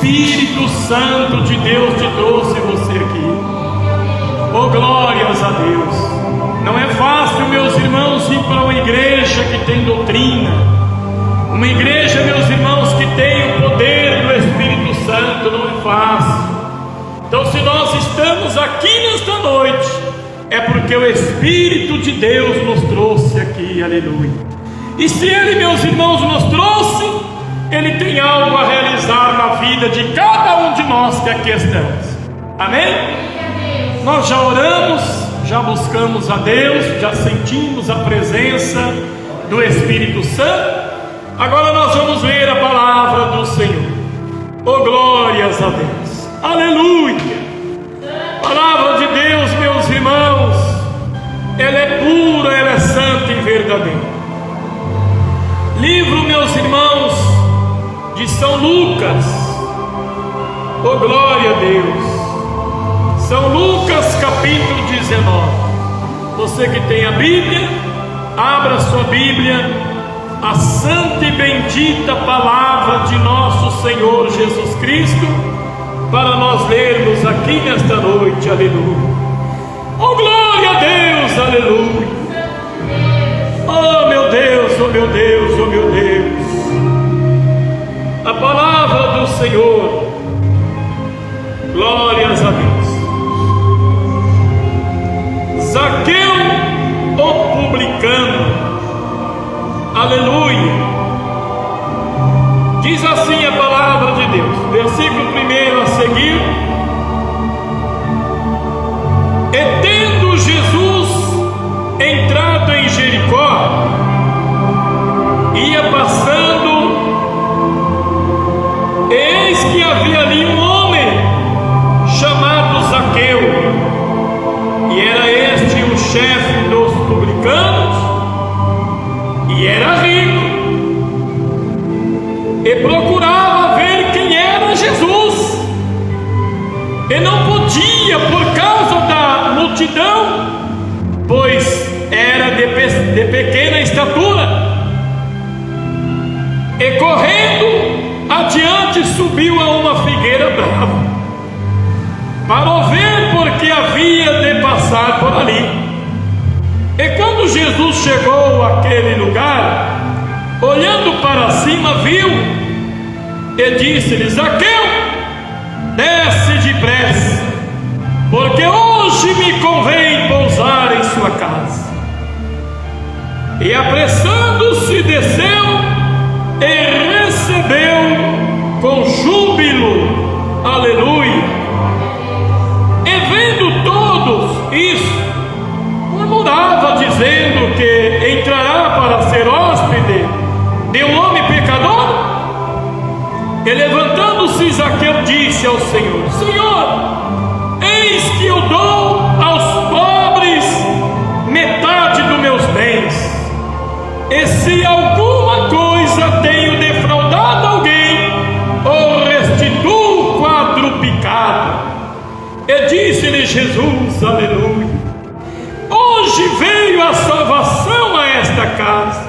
Espírito Santo de Deus te trouxe você aqui. Oh, glórias a Deus. Não é fácil, meus irmãos, ir para uma igreja que tem doutrina, uma igreja, meus irmãos, que tem o poder do Espírito Santo. Não é fácil. Então, se nós estamos aqui nesta noite, é porque o Espírito de Deus nos trouxe aqui, aleluia. E se Ele, meus irmãos, nos trouxe, Ele tem algo a realizar na vida de cada um de nós que aqui estamos. Amém? Nós já oramos, já buscamos a Deus, já sentimos a presença do Espírito Santo. Agora nós vamos ler a palavra do Senhor. Oh, glórias a Deus, aleluia. Palavra de Deus, meus irmãos, ela é pura, ela é santa e verdadeira. Livro, meus irmãos, de São Lucas. Oh, glória a Deus. São Lucas capítulo 19. Você que tem a Bíblia, abra sua Bíblia. A santa e bendita palavra de nosso Senhor Jesus Cristo, para nós lermos aqui nesta noite, aleluia. Oh, glória a Deus, aleluia. Oh, meu Deus, oh, meu Deus, oh, meu Deus. A palavra do Senhor, glórias a Deus. Zaqueu, o publicano, aleluia. Diz assim a palavra de Deus, versículo 1 a seguir. E tendo Jesus entrado em Jericó, ia passando, eis que havia ali um homem chamado Zaqueu, e era este o chefe dos publicanos, e era rico, e procurava ver quem era Jesus, e não podia por causa da multidão, pois era de pequena estatura. E correndo adiante subiu a uma figueira brava, para o ver, porque havia de passar por ali. E quando Jesus chegou àquele lugar, olhando para cima, viu e disse-lhe: Zaqueu, desce depressa, porque hoje me convém pousar em sua casa. E apressando-se desceu e recebeu com júbilo, aleluia. E vendo todos isso, murmurava, dizendo que entrará para ser hóspede de um homem pecador. E levantando-se, Zaqueu disse ao Senhor: Senhor, eis que eu dou aos pobres metade dos meus bens, e se alguma coisa tenho defraudado alguém, ou restituo quadruplicado. E disse-lhe Jesus, aleluia: hoje veio a salvação a esta casa,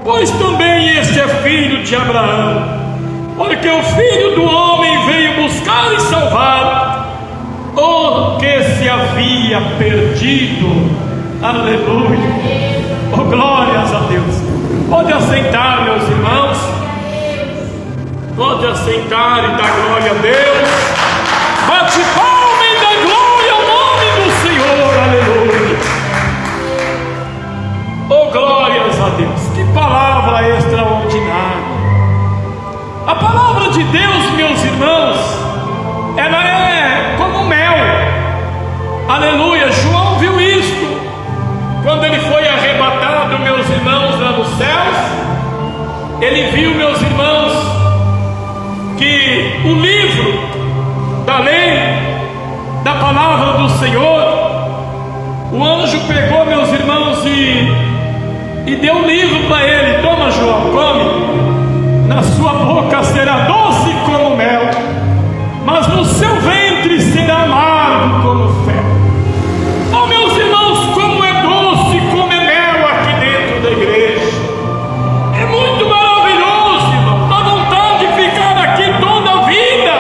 pois também este é filho de Abraão, porque o Filho do Homem veio buscar e salvar o que se havia perdido. Aleluia. Oh, glórias a Deus. Pode assentar, meus irmãos. Pode assentar e dar glória a Deus. Bate palma e dá glória ao nome do Senhor. Aleluia. Oh, glórias a Deus. Que palavra extraordinária. A palavra de Deus, meus irmãos, ela é como mel. Aleluia. João viu isto quando ele foi arrebatado, meus irmãos, lá nos céus. Ele viu, meus irmãos, que o livro da lei, da palavra do Senhor, o anjo pegou, meus irmãos, e deu o livro para ele. Toma, João, come. Na sua boca será doce como mel, mas no seu ventre será amargo como fel. Oh, meus irmãos, como é doce, como é mel aqui dentro da igreja. É muito maravilhoso, irmão. Dá vontade de ficar aqui toda a vida.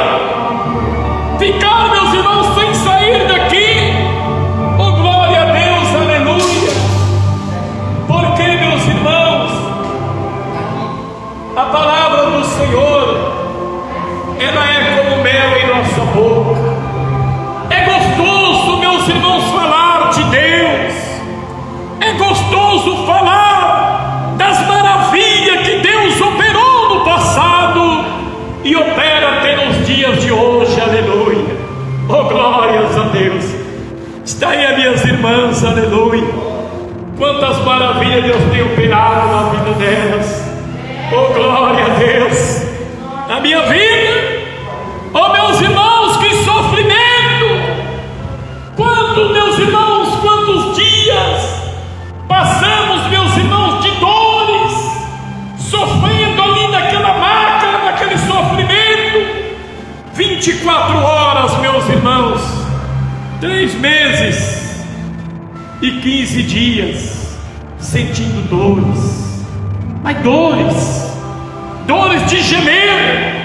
boca. É gostoso, meus irmãos, falar de Deus. É gostoso falar das maravilhas que Deus operou no passado e opera até nos dias de hoje, aleluia. Oh, glórias a Deus. Está aí as minhas irmãs, aleluia. Quantas maravilhas Deus tem operado na vida delas. Oh, glória a Deus. Na minha vida, oh, meus irmãos, que sofrimento. Quantos, meus irmãos, quantos dias passamos, meus irmãos, de dores, sofrendo ali naquela máquina, naquele sofrimento. 24 horas, meus irmãos, 3 meses e 15 dias sentindo dores, mas dores de gemer,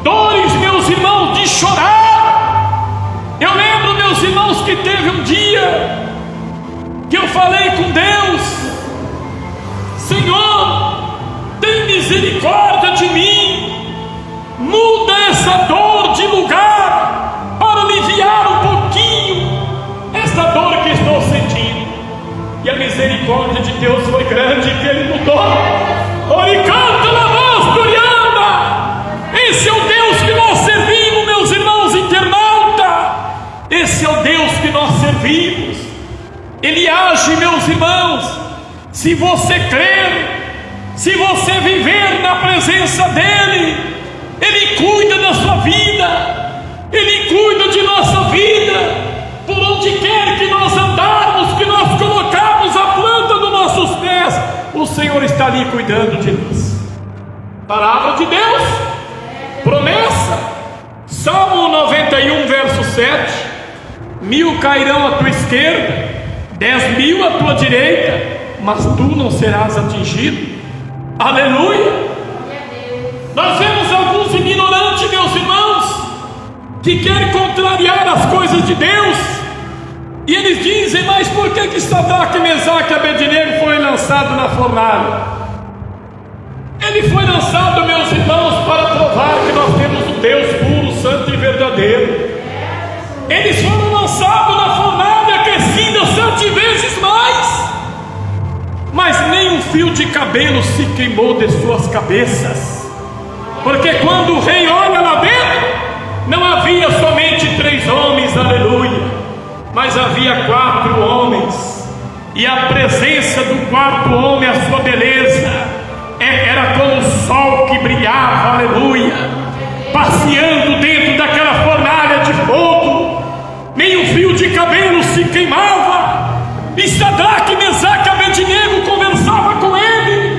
dores, meus irmãos, de chorar. Eu lembro, meus irmãos, que teve um dia que eu falei com Deus: Senhor, tem misericórdia de mim, muda essa dor de lugar para aliviar um pouquinho essa dor que estou sentindo. E a misericórdia de Deus foi grande, que Ele mudou. Oricanta na voz gloriana. Esse é o Deus que nós servimos, meus irmãos internauta. Esse é o Deus que nós servimos. Ele age, meus irmãos, se você crer, se você viver na presença dEle. Ele cuida da sua vida, Ele cuida de nossa vida. Por onde quer que nós andarmos, que nós colocarmos a planta dos nossos pés, o Senhor está ali cuidando de nós. Palavra de Deus, promessa. Salmo 91, verso 7: 1000 cairão à tua esquerda, 10.000 à tua direita, mas tu não serás atingido. Aleluia. Nós vemos alguns ignorantes, meus irmãos, que querem contrariar as coisas de Deus, e eles dizem: mas por que Sadraque, Mesaque e Abednego foi lançado na fornalha? Ele foi lançado, meus irmãos, para provar que nós temos um Deus puro, santo e verdadeiro. Eles foram lançados na fornalha aquecida 7 vezes mais, mas nem um fio de cabelo se queimou de suas cabeças. Porque quando o rei olha lá dentro, não havia somente 3 homens, aleluia, mas havia 4 homens. E a presença do 4º homem, a sua beleza, era como o sol que brilhava, aleluia, passeando dentro daquela fornalha de fogo. Nem um fio de cabelo se queimava. E Sadraque, Mesaque e Abednego conversava com ele,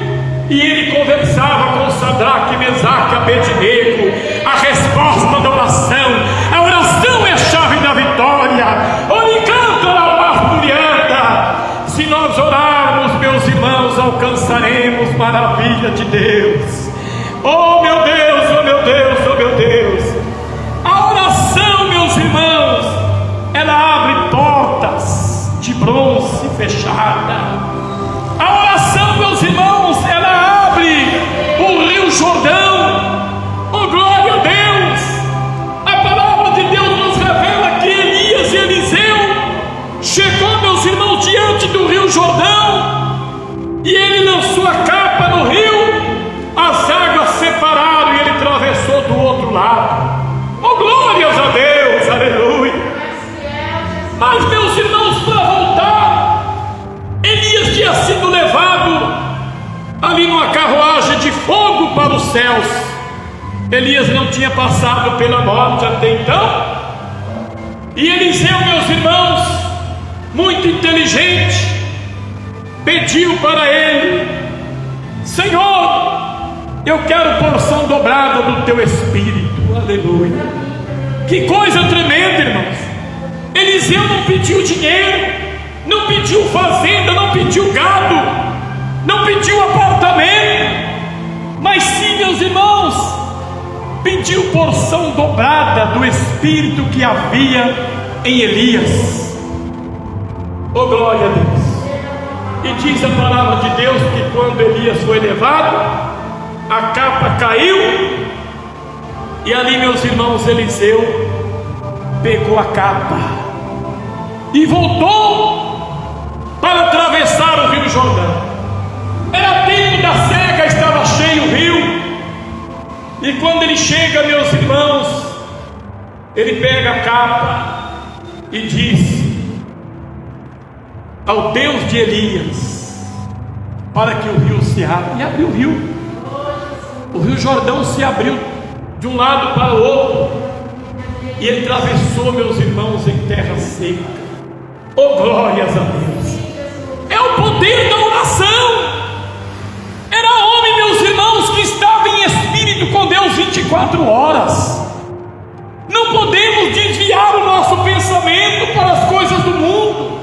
e ele conversava com Sadraque, Mesaque e Abednego. A resposta da oração, a oração é a chave da vitória. Oricanta na basturianda. Se nós orarmos, meus irmãos, alcançaremos maravilha de Deus. Oh meu Deus, oh meu Deus, oh meu Deus. A oração, meus irmãos, ela abre portas de bronze fechada. A oração, meus irmãos, ela abre o rio Jordão. Oh, glória a Deus. A palavra de Deus nos revela que Elias e Eliseu chegou, meus irmãos, diante do rio Jordão, e ele lançou a capa no rio, as águas separaram e ele atravessou do outro lado. Oh, glórias a Deus, aleluia. Mas, meus irmãos, para voltar, Elias tinha sido levado ali numa carruagem de fogo para os céus. Elias não tinha passado pela morte até então. E Eliseu, meus irmãos, muito inteligente, pediu para ele: Senhor, eu quero porção dobrada do teu espírito. Aleluia. Que coisa tremenda, irmãos. Eliseu não pediu dinheiro, não pediu fazenda, não pediu gado, não pediu apartamento, mas sim, meus irmãos, pediu porção dobrada do espírito que havia em Elias. Oh, glória a Deus. E diz a palavra de Deus que quando Elias foi levado, a capa caiu E ali, meus irmãos, Eliseu pegou a capa e voltou para atravessar o rio Jordão. Era tempo da seca, estava cheio o rio. E quando ele chega, meus irmãos, ele pega a capa e diz ao Deus de Elias, para que o rio se abra. E abriu o rio. O rio Jordão se abriu de um lado para o outro, e ele atravessou, meus irmãos, em terra seca. Oh, glórias a Deus! É o poder da oração. Era homem, meus irmãos, que estava em espírito com Deus 24 horas. Não podemos desviar o nosso pensamento para as coisas do mundo.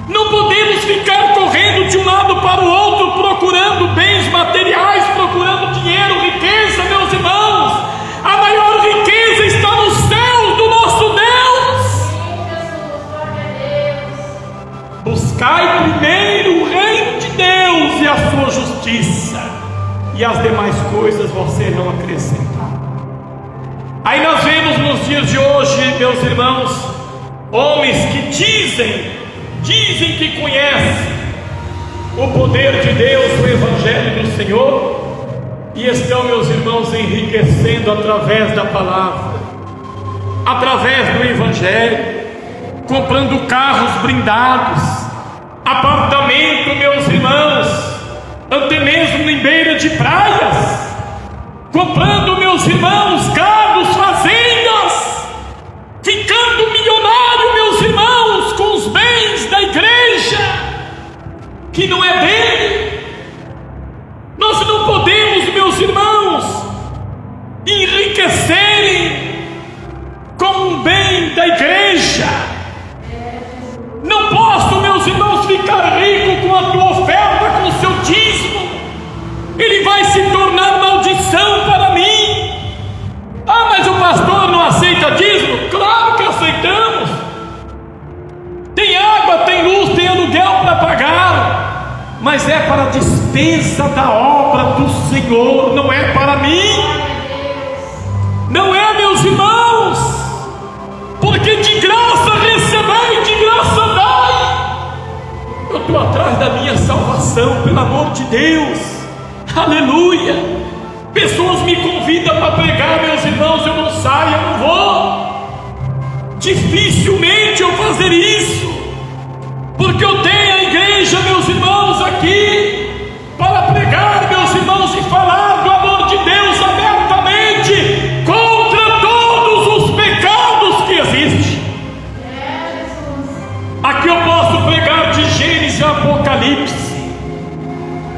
Não podemos ficar correndo de um lado para o outro, procurando bens materiais, procurando dinheiro, riqueza, meus irmãos. A maior riqueza está nos céus do nosso Deus. Buscai primeiro o reino de Deus e a sua justiça, e as demais coisas você não acrescentará. Aí nós vemos nos dias de hoje, meus irmãos, homens que dizem que conhecem o poder de Deus, o Evangelho do Senhor, e estão, meus irmãos, enriquecendo através da palavra, através do Evangelho, comprando carros blindados, apartamento, meus irmãos, até mesmo em beira de praias, comprando, meus irmãos, carros, fazendas, ficando milionário, meus irmãos, com os bens da igreja, que não é dele. Nós não podemos, meus irmãos, enriquecerem com um bem da igreja. Não posso, meus irmãos, ficar rico com a tua oferta, com o seu dízimo. Ele vai se tornar maldição para mim. Ah, mas o pastor não aceita dízimo? Claro que aceitamos. Tem água, tem luz, tem aluguel para pagar, mas é para a despesa da obra do Senhor, não é para mim. Não é, meus irmãos, porque de graça recebei, de graça dai. Eu estou atrás da minha salvação, pelo amor de Deus. Aleluia. Pessoas me convidam para pregar, meus irmãos, eu não saio, eu não vou. Dificilmente eu fazer isso, porque eu tenho a igreja, meus irmãos, aqui para pregar, meus irmãos, e falar do amor de Deus abertamente contra todos os pecados que existem. Aqui eu posso pregar de Gênesis a Apocalipse,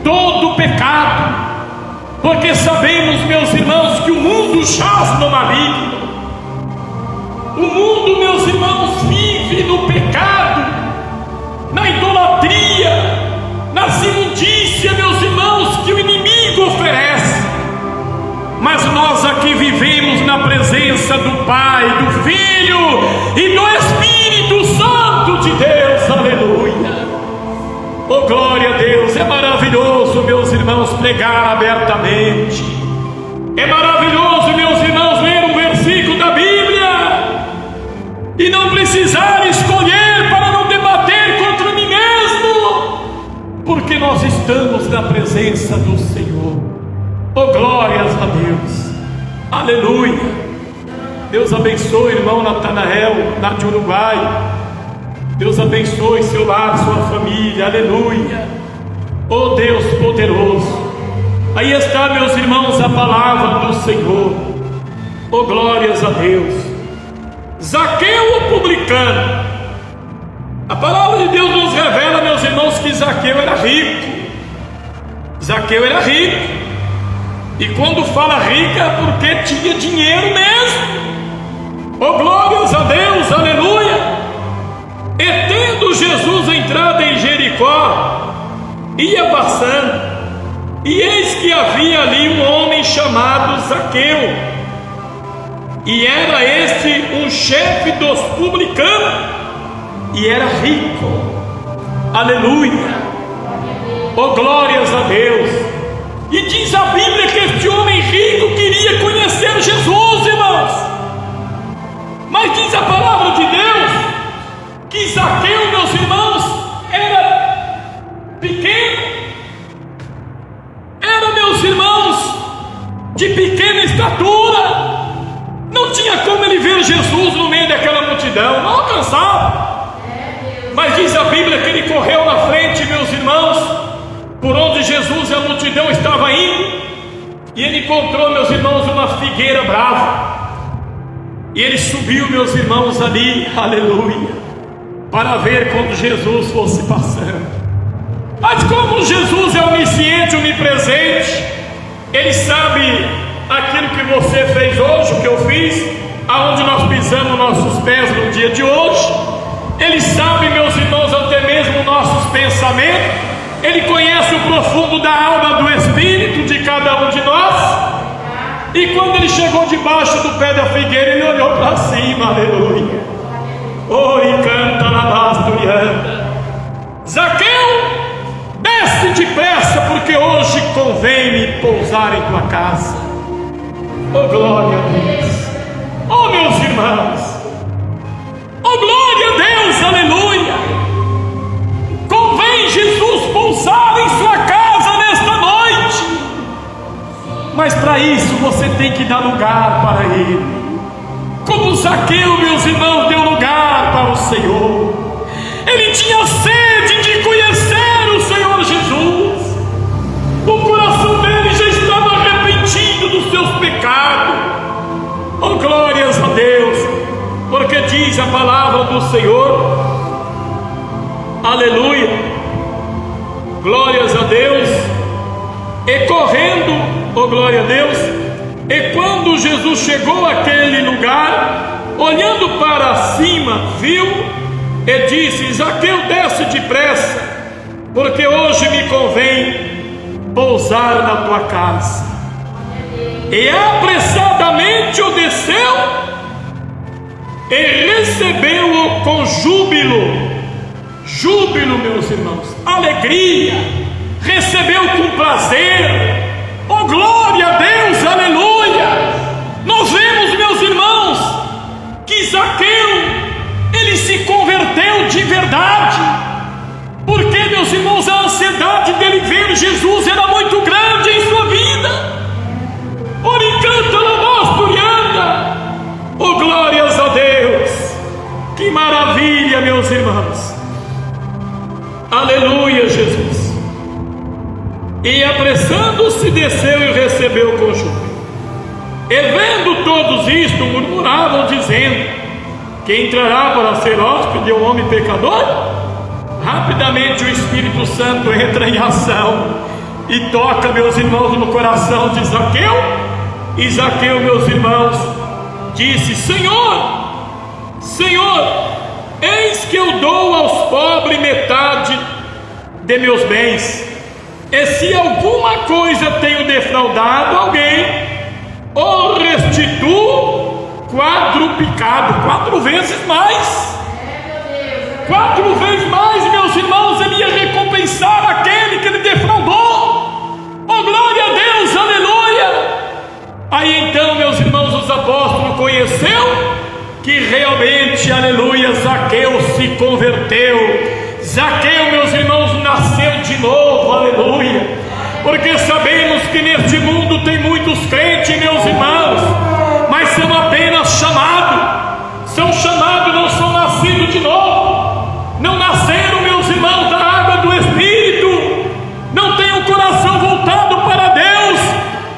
todo pecado, porque sabemos, meus irmãos, que o mundo jaz no maligno. O mundo, meus irmãos, vive no pecado, na idolatria, nas imundícias, meus irmãos, que o inimigo oferece. Mas nós aqui vivemos na presença do Pai, do Filho e do Espírito Santo de Deus. Aleluia. Oh, glória a Deus. É maravilhoso, meus irmãos, pregar abertamente. É maravilhoso, meus irmãos, ler um versículo da Bíblia e não precisar escolher para não debater contra mim mesmo, porque nós estamos na presença do Senhor. Oh, glórias a Deus. Aleluia. Deus abençoe, irmão Natanael, lá de Uruguai. Deus abençoe seu lar, sua família. Aleluia. Oh, Deus poderoso. Aí está, meus irmãos, a palavra do Senhor. Oh, glórias a Deus. Zaqueu, o publicano. A palavra de Deus nos revela, meus irmãos, que Zaqueu era rico. Zaqueu era rico. E quando fala rico é porque tinha dinheiro mesmo. Oh, glórias a Deus, aleluia. E tendo Jesus entrado em Jericó, ia passando, e eis que havia ali um homem chamado Zaqueu, e era este um chefe dos publicanos, e era rico. Aleluia. Oh, glórias a Deus. E diz a Bíblia que este homem rico queria conhecer Jesus, ver Jesus no meio daquela multidão, não alcançava. Mas diz a Bíblia que ele correu na frente, meus irmãos, por onde Jesus e a multidão estava indo, e ele encontrou, meus irmãos, uma figueira brava. E ele subiu, meus irmãos, ali, aleluia, para ver quando Jesus fosse passando. Mas como Jesus é onisciente, onipresente, ele sabe aquilo que você fez hoje, o que eu fiz, aonde nós pisamos nossos pés no dia de hoje. Ele sabe, meus irmãos, até mesmo nossos pensamentos. Ele conhece o profundo da alma, do espírito de cada um de nós. E quando ele chegou debaixo do pé da figueira, ele olhou para cima, aleluia. Oi, canta na basturianda. Zaqueu, desce depressa, porque hoje convém-me pousar em tua casa. Oh, glória a Deus. Oh, meus irmãos. Oh, glória a Deus, aleluia. Convém Jesus pousar em sua casa nesta noite. Mas para isso você tem que dar lugar para Ele. Como Zaqueu, meus irmãos, deu lugar para o Senhor. Ele tinha sede de conhecer o Senhor Jesus. O coração dele já estava arrependido dos seus pecados. Oh, glórias a Deus. Porque diz a palavra do Senhor, aleluia, glórias a Deus. E correndo, oh glória a Deus, e quando Jesus chegou àquele lugar, olhando para cima, viu e disse: Zaqueu, desce depressa, porque hoje me convém pousar na tua casa. E apressadamente o desceu e recebeu-o com júbilo. Júbilo, meus irmãos, alegria, recebeu com prazer. Oh, glória a Deus, aleluia. Nós vemos, meus irmãos, que Zaqueu, ele se converteu de verdade, porque, meus irmãos, a ansiedade dele ver Jesus era muito grande em sua vida. Oricanta Lamosturianda. Oh, glórias a Deus. Que maravilha, meus irmãos. Aleluia, Jesus. E apressando-se desceu e recebeu com júbilo. E vendo todos isto, murmuravam, dizendo: que entrará para ser hóspede um homem pecador? Rapidamente o Espírito Santo entra em ação e toca, meus irmãos, no coração de Zaqueu. E Zaqueu, meus irmãos, disse: Senhor, Senhor, eis que eu dou aos pobres metade de meus bens. E se alguma coisa tenho defraudado alguém, o restituo quadruplicado, 4 vezes mais. 4 vezes mais, meus irmãos, ele ia recompensar aquele que ele defraudou. Oh, glória a Deus, aleluia. Aí então, meus irmãos, os apóstolos conheceu que realmente, aleluia, Zaqueu se converteu. Zaqueu, meus irmãos, nasceu de novo, aleluia. Porque sabemos que neste mundo tem muitos crentes, meus irmãos, mas são apenas chamados. São chamados, não são nascidos de novo. Não nasceram, meus irmãos, da água do Espírito. Não têm o coração voltado para Deus.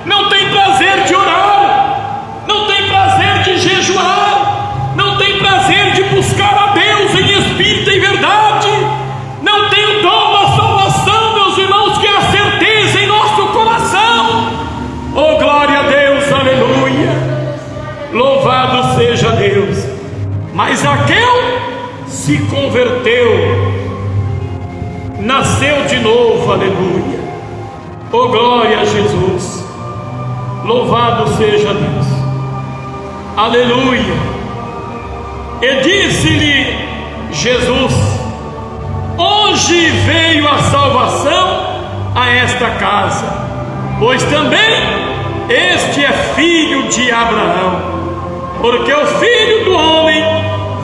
Não tem prazer de orar. Não tem prazer de jejuar. Não tem prazer de buscar a Deus em espírito e verdade. Não tem o dom da salvação, meus irmãos, que é a certeza em nosso coração. Oh, glória a Deus, aleluia. Louvado seja Deus. Mas Zaqueu se converteu, nasceu de novo, aleluia. Oh, glória a Jesus. Louvado seja Deus, aleluia. E disse-lhe Jesus: hoje veio a salvação a esta casa, pois também este é filho de Abraão. Porque o Filho do Homem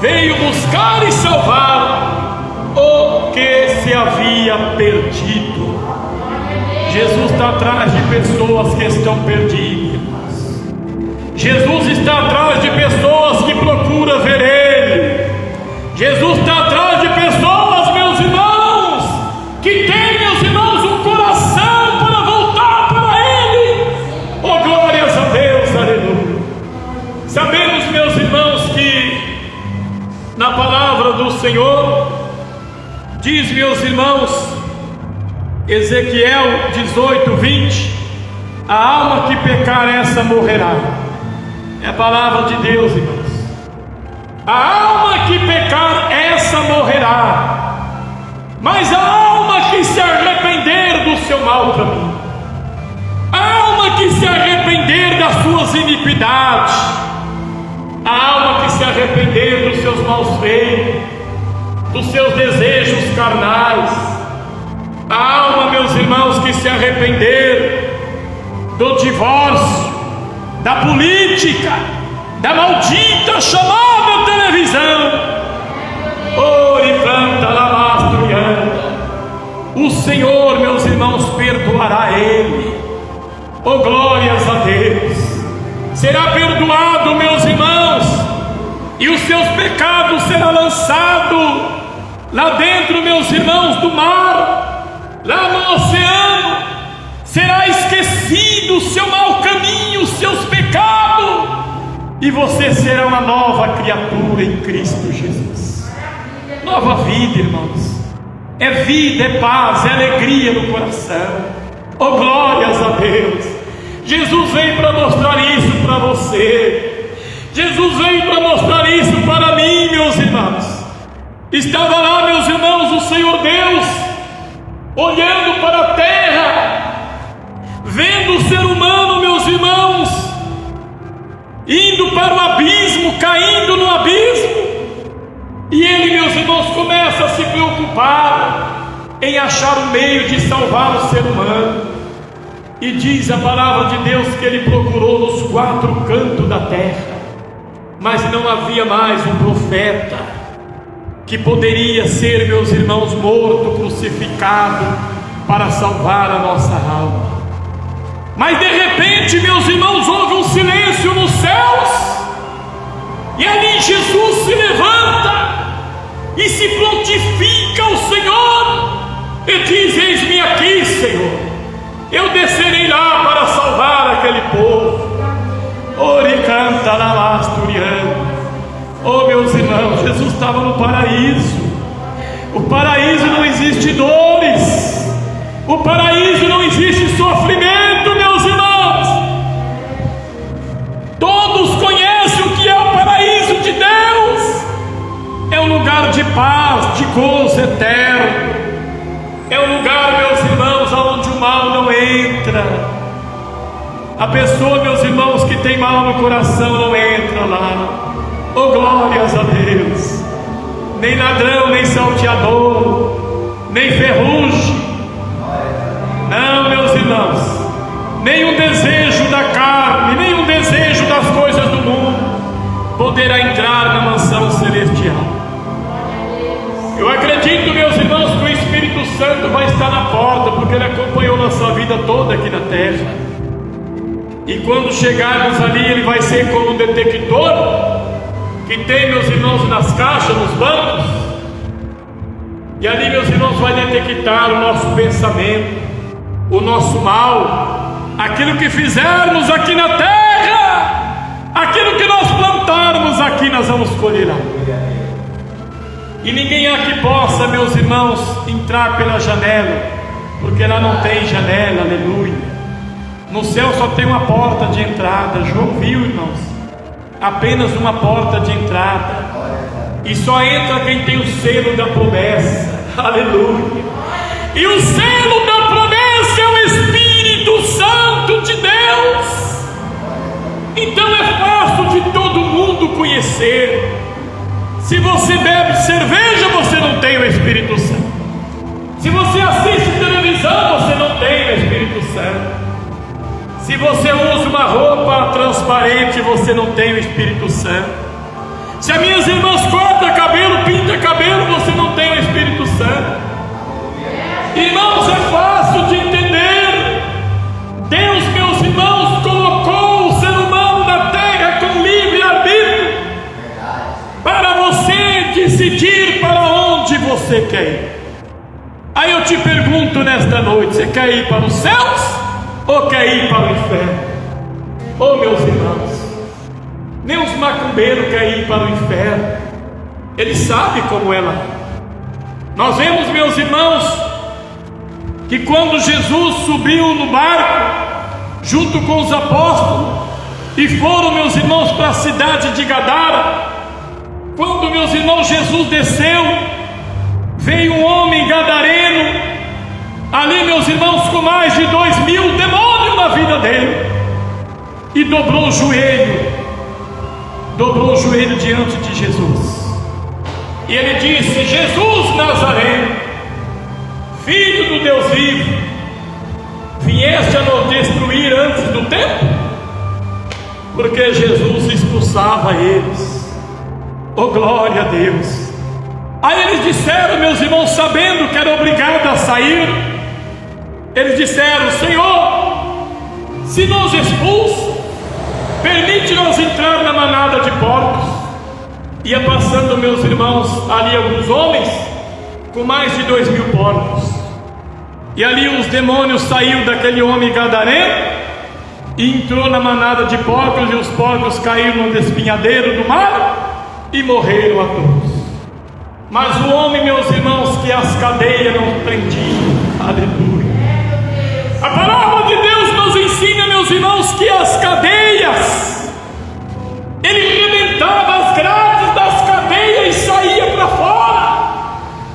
veio buscar e salvar o que se havia perdido. Jesus está atrás de pessoas que estão perdidas. Jesus está atrás de pessoas que na palavra do Senhor, diz, meus irmãos, Ezequiel 18, 20: a alma que pecar, essa morrerá. É a palavra de Deus, irmãos. A alma que pecar, essa morrerá. Mas a alma que se arrepender do seu mau caminho, a alma que se arrepender das suas iniquidades, a alma que se arrepender dos seus maus feitos, dos seus desejos carnais, a alma, meus irmãos, que se arrepender do divórcio, da política, da maldita chamada televisão, o Senhor, meus irmãos, perdoará ele. Oh, glórias a Deus! Será perdoado, meus irmãos, e os seus pecados serão lançados lá dentro, meus irmãos, do mar, lá no oceano. Será esquecido o seu mau caminho, os seus pecados, e você será uma nova criatura em Cristo Jesus. Nova vida, irmãos. É vida, é paz, é alegria no coração. Oh, glórias a Deus! Jesus veio para mostrar isso para você. Jesus veio para mostrar isso para mim, meus irmãos. Estava lá, meus irmãos, o Senhor Deus olhando para a terra, vendo o ser humano, meus irmãos, indo para o abismo, caindo no abismo. E ele, meus irmãos, começa a se preocupar em achar um meio de salvar o ser humano. E diz a palavra de Deus que ele procurou nos 4 cantos da terra, mas não havia mais um profeta que poderia ser, meus irmãos, morto, crucificado, para salvar a nossa alma. Mas de repente, meus irmãos, houve um silêncio nos céus, e ali Jesus se levanta e se prontifica ao Senhor e diz: eis-me aqui, Senhor, eu descerei lá para salvar aquele povo. Ore canta na lasturiano. Oh, meus irmãos, Jesus estava no paraíso. O paraíso não existe dores, o paraíso não existe sofrimento, meus irmãos. Todos conhecem o que é o paraíso de Deus. É um lugar de paz, de gozo eterno. É um lugar, meus irmãos, onde o mal não entra. A pessoa, meus irmãos, que tem mal no coração não entra lá. Oh, glórias a Deus! Nem ladrão, nem salteador, nem ferrugem. Não, meus irmãos, nenhum desejo da carne, nenhum desejo das coisas do mundo poderá entrar na mansão celestial. Eu acredito, meus irmãos, que o Espírito Santo vai estar na porta, porque ele acompanhou nossa vida toda aqui na terra. E quando chegarmos ali, ele vai ser como um detector que tem, meus irmãos, nas caixas, nos bancos. E ali, meus irmãos, vai detectar o nosso pensamento, o nosso mal, aquilo que fizermos aqui na terra, aquilo que nós plantarmos aqui, nós vamos colher lá. E ninguém há que possa, meus irmãos, entrar pela janela, porque lá não tem janela, aleluia. No céu só tem uma porta de entrada. João viu, irmãos, apenas uma porta de entrada, e só entra quem tem o selo da promessa, aleluia. E o selo da promessa é o Espírito Santo de Deus. Então é fácil de todo mundo conhecer. Se você bebe cerveja, você não tem o Espírito Santo. Se você assiste televisão, você não tem o Espírito Santo. Se você usa uma roupa transparente, você não tem o Espírito Santo. Se as minhas irmãs cortam cabelo, pinta cabelo, você não tem o Espírito Santo. Irmãos, é fácil de entender. Deus, meus irmãos, colocou o ser humano na terra com livre-arbítrio, para você decidir para onde você quer ir. Aí eu te pergunto nesta noite: você quer ir para os céus ou quer ir para o inferno? Oh, meus irmãos, nem os macumbeiros querem ir para o inferno. Ele sabe como ela é. Nós vemos, meus irmãos, que quando Jesus subiu no barco junto com os apóstolos e foram, meus irmãos, para a cidade de Gadara, quando, meus irmãos, Jesus desceu, veio um homem gadareno ali, meus irmãos, com mais de 2.000 demônios na vida dele, e dobrou o joelho diante de Jesus. E ele disse: Jesus Nazareno, Filho do Deus vivo, vieste a nos destruir antes do tempo? Porque Jesus expulsava eles. Oh, glória a Deus! Aí eles disseram, meus irmãos, sabendo que era obrigado a sair, eles disseram: Senhor, se nos expulsa, permite-nos entrar na manada de porcos. Ia passando, meus irmãos, ali alguns homens com mais de 2.000 porcos, e ali os demônios saíram daquele homem gadareno e entrou na manada de porcos, e os porcos caíram no despenhadeiro do mar e morreram a todos. Mas o homem, meus irmãos, que as cadeias não prendiam, aleluia. A palavra de Deus nos ensina, meus irmãos, que as cadeias, ele rebentava as grades das cadeias e saía para fora.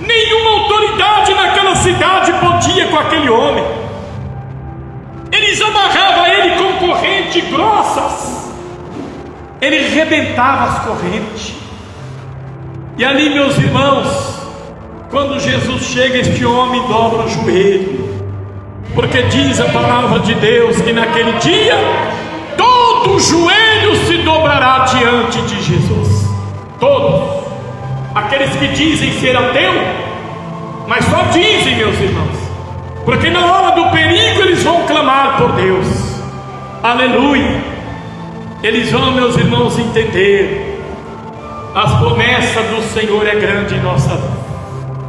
Nenhuma autoridade naquela cidade podia com aquele homem. Eles amarravam ele com correntes grossas, ele rebentava as correntes. E ali, meus irmãos, quando Jesus chega, este homem dobra o joelho, porque diz a palavra de Deus que naquele dia todo joelho se dobrará diante de Jesus. Todos, aqueles que dizem ser ateu, mas só dizem, meus irmãos, porque na hora do perigo eles vão clamar por Deus, aleluia. Eles vão, meus irmãos, entender as promessas do Senhor é grande em nossa vida.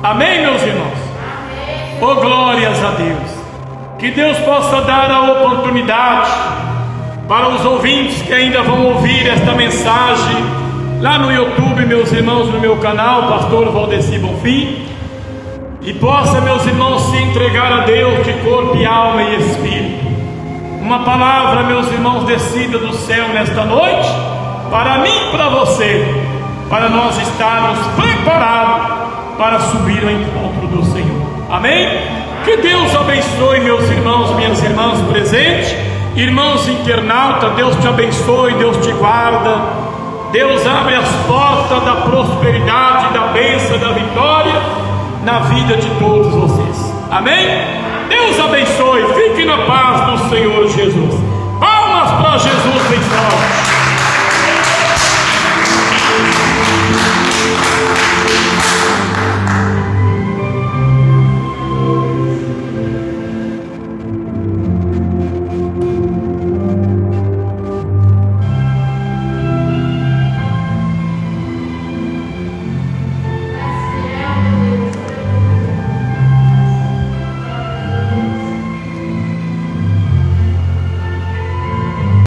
Amém, meus irmãos? Oh, glórias a Deus. Que Deus possa dar a oportunidade para os ouvintes que ainda vão ouvir esta mensagem lá no YouTube, meus irmãos, no meu canal, Pastor Valdeci Bonfim, e possa, meus irmãos, se entregar a Deus de corpo e alma e espírito. Uma palavra, meus irmãos, descida do céu nesta noite, para mim e para você, para nós estarmos preparados para subir ao encontro do Senhor. Amém? Que Deus abençoe, meus irmãos, minhas irmãs presentes, irmãos internautas. Deus te abençoe, Deus te guarda, Deus abre as portas da prosperidade, da bênção, da vitória na vida de todos vocês. Amém? Deus abençoe, fique na paz do Senhor Jesus. Palmas para Jesus.